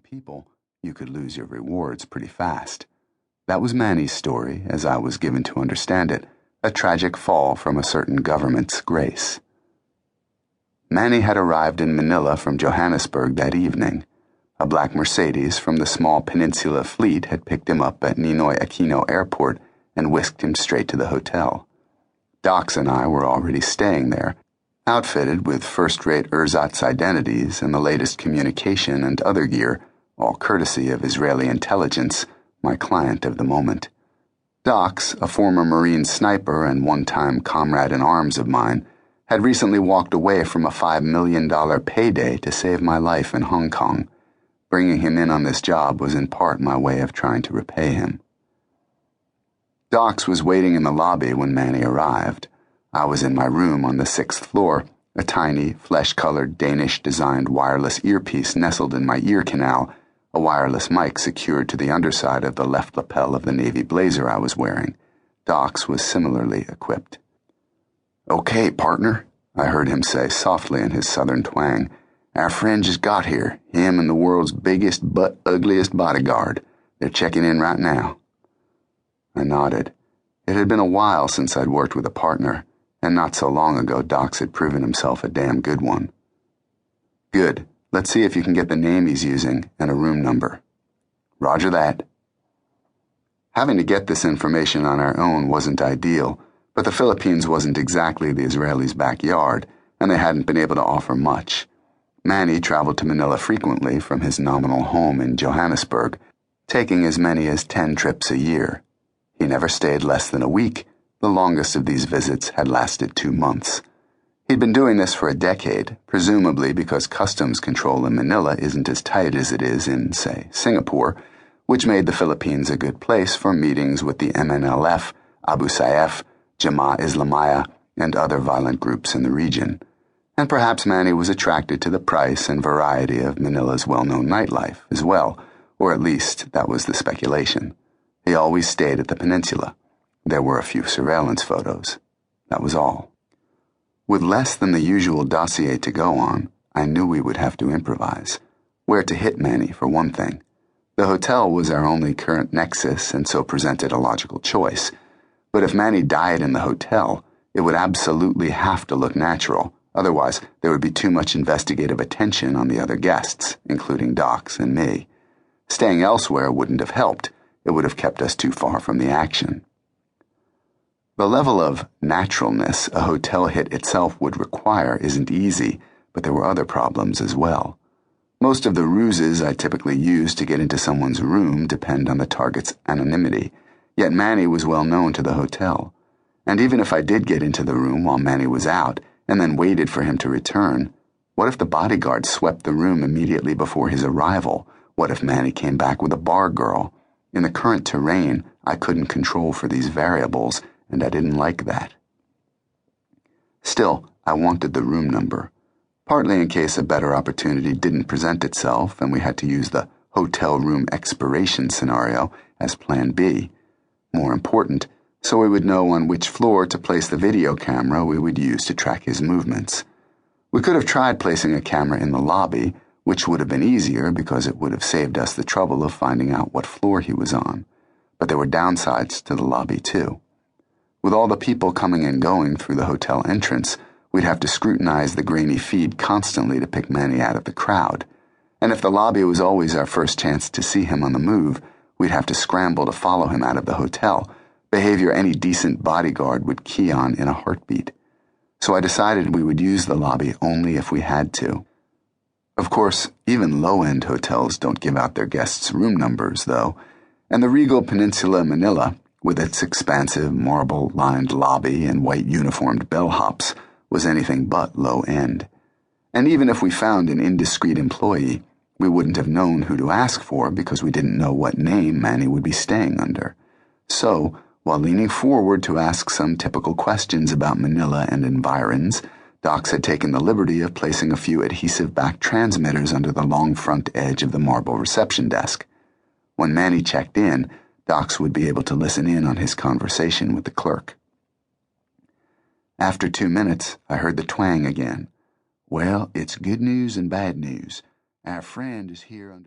people, you could lose your rewards pretty fast. That was Manny's story, as I was given to understand it, a tragic fall from a certain government's grace. Manny had arrived in Manila from Johannesburg that evening. A black Mercedes from the small Peninsula fleet had picked him up at Ninoy Aquino Airport and whisked him straight to the hotel. Docs and I were already staying there, outfitted with first-rate ersatz identities and the latest communication and other gear, all courtesy of Israeli intelligence, my client of the moment. Docs, a former Marine sniper and one-time comrade in arms of mine, had recently walked away from a $5 million payday to save my life in Hong Kong. Bringing him in on this job was in part my way of trying to repay him. Docs was waiting in the lobby when Manny arrived. I was in my room on the 6th floor, a tiny, flesh-colored, Danish-designed wireless earpiece nestled in my ear canal, a wireless mic secured to the underside of the left lapel of the navy blazer I was wearing. Docs was similarly equipped. "Okay, partner," I heard him say softly in his southern twang. "Our friend just got here, him and the world's biggest but ugliest bodyguard. They're checking in right now." I nodded. It had been a while since I'd worked with a partner, and not so long ago Docs had proven himself a damn good one. "Good. Let's see if you can get the name he's using and a room number." "Roger that." Having to get this information on our own wasn't ideal, but the Philippines wasn't exactly the Israelis' backyard, and they hadn't been able to offer much. Manny traveled to Manila frequently from his nominal home in Johannesburg, taking as many as 10 trips a year. He never stayed less than a week. The longest of these visits had lasted 2 months. He'd been doing this for a decade, presumably because customs control in Manila isn't as tight as it is in, say, Singapore, which made the Philippines a good place for meetings with the MNLF, Abu Sayyaf, Jamaah Islamiyah, and other violent groups in the region. And perhaps Manny was attracted to the price and variety of Manila's well-known nightlife as well, or at least that was the speculation. He always stayed at the peninsula. There were a few surveillance photos. That was all. With less than the usual dossier to go on, I knew we would have to improvise. Where to hit Manny, for one thing. The hotel was our only current nexus and so presented a logical choice. But if Manny died in the hotel, it would absolutely have to look natural. Otherwise, there would be too much investigative attention on the other guests, including Docs and me. Staying elsewhere wouldn't have helped. It would have kept us too far from the action. The level of naturalness a hotel hit itself would require isn't easy, but there were other problems as well. Most of the ruses I typically use to get into someone's room depend on the target's anonymity, yet Manny was well known to the hotel. And even if I did get into the room while Manny was out, and then waited for him to return, what if the bodyguard swept the room immediately before his arrival? What if Manny came back with a bar girl? In the current terrain, I couldn't control for these variables, and I didn't like that. Still, I wanted the room number, partly in case a better opportunity didn't present itself and we had to use the hotel room expiration scenario as Plan B. More important, so we would know on which floor to place the video camera we would use to track his movements. We could have tried placing a camera in the lobby, which would have been easier because it would have saved us the trouble of finding out what floor he was on. But there were downsides to the lobby, too. With all the people coming and going through the hotel entrance, we'd have to scrutinize the grainy feed constantly to pick Manny out of the crowd. And if the lobby was always our first chance to see him on the move, we'd have to scramble to follow him out of the hotel, behavior any decent bodyguard would key on in a heartbeat. So I decided we would use the lobby only if we had to. Of course, even low-end hotels don't give out their guests' room numbers, though, and the regal Peninsula Manila, with its expansive marble-lined lobby and white uniformed bellhops, was anything but low-end. And even if we found an indiscreet employee, we wouldn't have known who to ask for because we didn't know what name Manny would be staying under. So, while leaning forward to ask some typical questions about Manila and environs, Docs had taken the liberty of placing a few adhesive-back transmitters under the long front edge of the marble reception desk. When Manny checked in, Docs would be able to listen in on his conversation with the clerk. After 2 minutes, I heard the twang again. "Well, it's good news and bad news. Our friend is here under..."